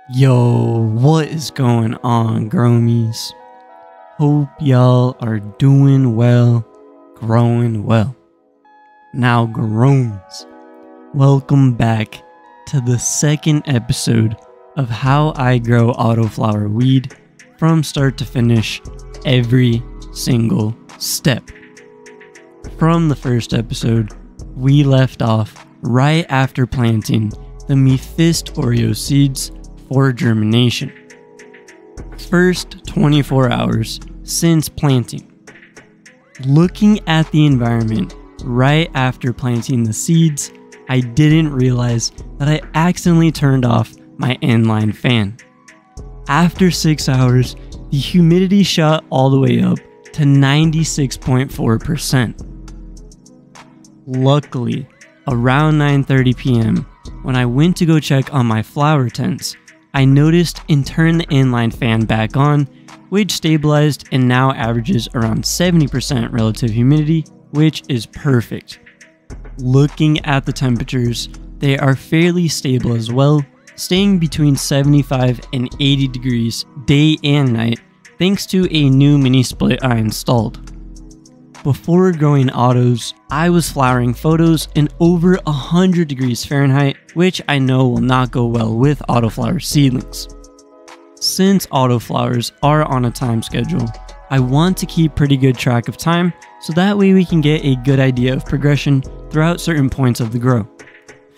Yo, what is going on, growmies? Hope y'all are doing well, growing well. Now, growmies, welcome back to the second episode of how I grow autoflower weed from start to finish, every single step. From the first episode, we left off right after planting the MephistOreoz seeds for germination. First 24 hours since planting. Looking at the environment right after planting the seeds, I didn't realize that I accidentally turned off my inline fan. After 6 hours, the humidity shot all the way up to 96.4%. Luckily, around 9:30 p.m., when I went to go check on my flower tents, I noticed and turned the inline fan back on, which stabilized and now averages around 70% relative humidity, which is perfect. Looking at the temperatures, they are fairly stable as well, staying between 75 and 80 degrees day and night, thanks to a new mini split I installed. Before growing autos, I was flowering photos in over 100 degrees Fahrenheit, which I know will not go well with autoflower seedlings. Since autoflowers are on a time schedule, I want to keep pretty good track of time so that way we can get a good idea of progression throughout certain points of the grow.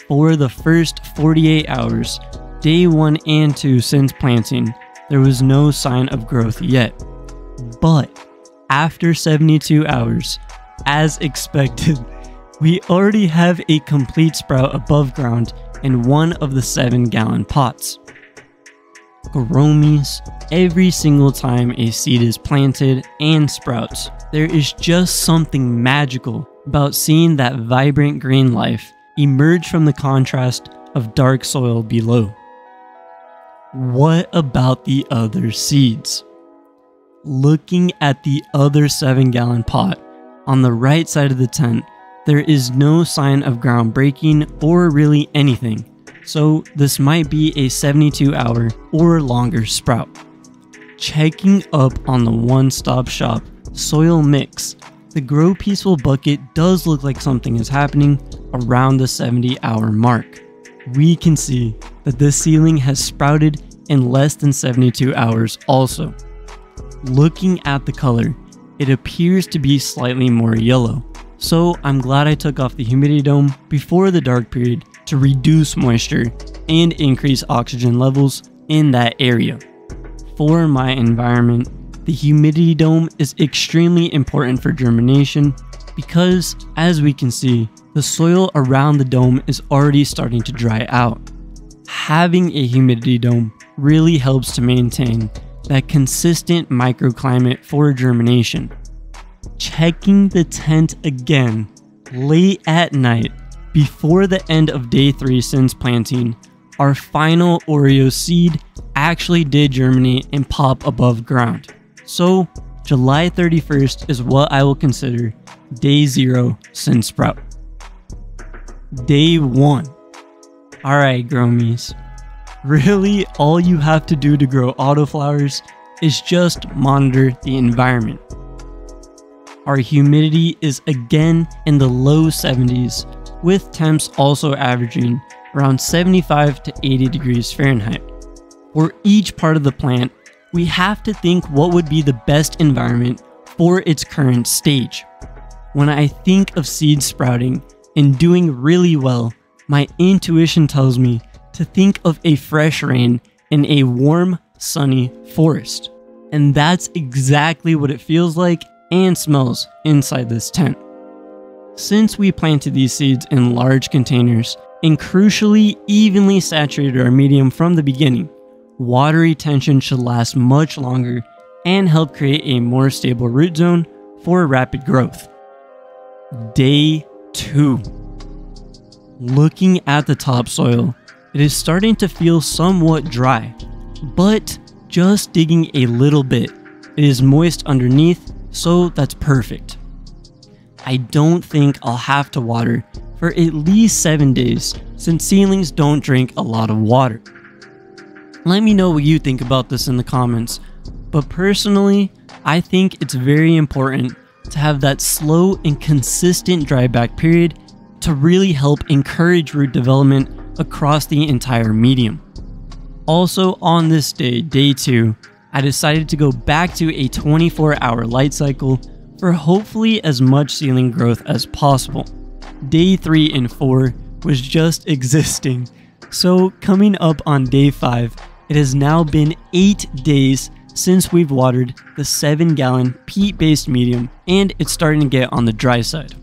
For the first 48 hours, day 1 and 2 since planting, there was no sign of growth yet. But after 72 hours, as expected, we already have a complete sprout above ground in one of the 7-gallon pots. Growmies, every single time a seed is planted and sprouts, there is just something magical about seeing that vibrant green life emerge from the contrast of dark soil below. What about the other seeds? Looking at the other 7-gallon pot, on the right side of the tent, there is no sign of ground breaking or really anything, so this might be a 72-hour or longer sprout. Checking up on the one-stop shop soil mix, the Grow Peaceful bucket does look like something is happening around the 70-hour mark. We can see that this seedling has sprouted in less than 72 hours also. Looking at the color, it appears to be slightly more yellow, so I'm glad I took off the humidity dome before the dark period to reduce moisture and increase oxygen levels in that area. For my environment, the humidity dome is extremely important for germination because, as we can see, the soil around the dome is already starting to dry out. Having a humidity dome really helps to maintain that consistent microclimate for germination. Checking the tent again late at night before the end of day 3 since planting, our final oreoz seed actually did germinate and pop above ground. So July 31st is what I will consider day 0 since sprout. Day 1. Alright, growmies. Really, all you have to do to grow autoflowers is just monitor the environment. Our humidity is again in the low 70s, with temps also averaging around 75 to 80 degrees Fahrenheit. For each part of the plant, we have to think what would be the best environment for its current stage. When I think of seeds sprouting and doing really well, my intuition tells me to think of a fresh rain in a warm, sunny forest. And that's exactly what it feels like and smells inside this tent. Since we planted these seeds in large containers and crucially evenly saturated our medium from the beginning, water retention should last much longer and help create a more stable root zone for rapid growth. Day 2. Looking at the topsoil, it is starting to feel somewhat dry, but just digging a little bit, it is moist underneath, so that's perfect. I don't think I'll have to water for at least 7 days since seedlings don't drink a lot of water. Let me know what you think about this in the comments, but personally, I think it's very important to have that slow and consistent dryback period to really help encourage root development across the entire medium. Also on this day, day 2, I decided to go back to a 24-hour light cycle for hopefully as much seedling growth as possible. Day 3 and 4 was just existing. So coming up on day 5, it has now been 8 days since we've watered the 7-gallon peat-based medium, and it's starting to get on the dry side.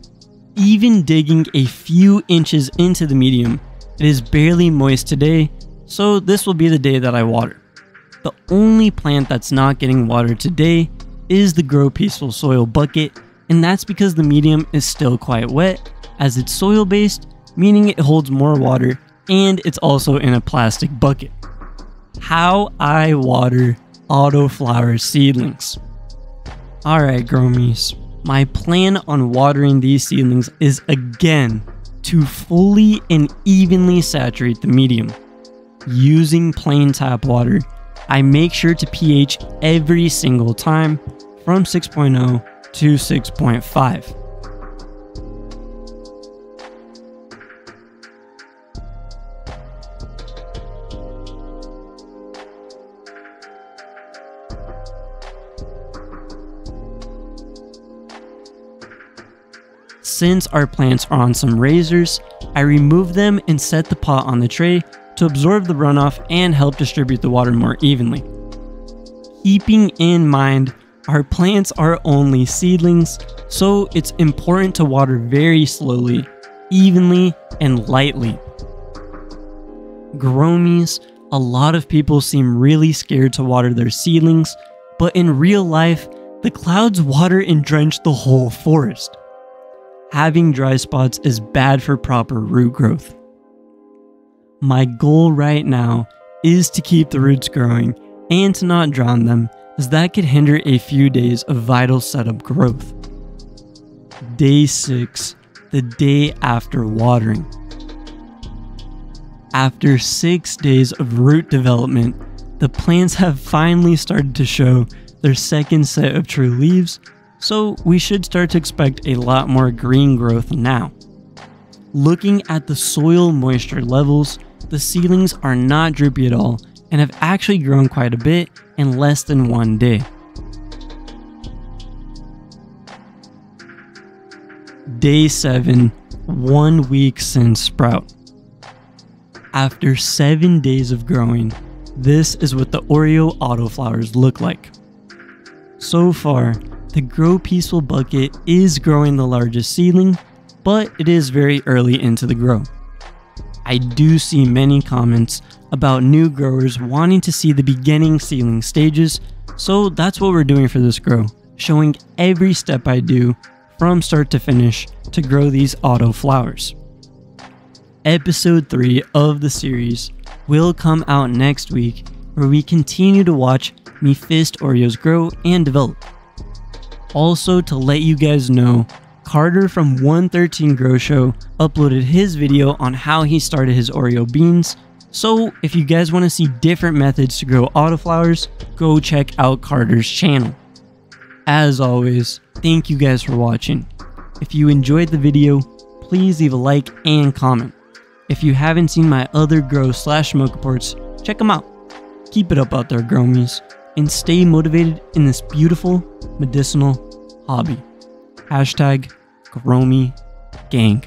Even digging a few inches into the medium, it is barely moist today, so this will be the day that I water. The only plant that's not getting watered today is the Grow Peaceful soil bucket, and that's because the medium is still quite wet, as it's soil based, meaning it holds more water, and it's also in a plastic bucket. How I water autoflower seedlings. Alright growmies, my plan on watering these seedlings is again to fully and evenly saturate the medium. Using plain tap water, I make sure to pH every single time from 6.0 to 6.5. Since our plants are on some raisers, I remove them and set the pot on the tray to absorb the runoff and help distribute the water more evenly. Keeping in mind, our plants are only seedlings, so it's important to water very slowly, evenly, and lightly. Growmies, a lot of people seem really scared to water their seedlings, but in real life, the clouds water and drench the whole forest. Having dry spots is bad for proper root growth. My goal right now is to keep the roots growing and to not drown them, as that could hinder a few days of vital setup growth. Day 6, the day after watering. After 6 days of root development, the plants have finally started to show their second set of true leaves, so we should start to expect a lot more green growth now. Looking at the soil moisture levels, the seedlings are not droopy at all and have actually grown quite a bit in less than 1 day. Day 7, 1 week since sprout. After 7 days of growing, this is what the Oreo autoflowers look like. So far, the Grow Peaceful bucket is growing the largest seedling, but it is very early into the grow. I do see many comments about new growers wanting to see the beginning seedling stages, so that's what we're doing for this grow, showing every step I do from start to finish to grow these autoflowers. Episode 3 of the series will come out next week, where we continue to watch MephistOreoz grow and develop. Also, to let you guys know, Carter from 113 Grow Show uploaded his video on how he started his Oreo beans, so if you guys want to see different methods to grow autoflowers, go check out Carter's channel. As always, thank you guys for watching. If you enjoyed the video, please leave a like and comment. If you haven't seen my other grow/smoke reports, check them out. Keep it up out there, growmies, and stay motivated in this beautiful medicinal hobby. #GrowMeGang.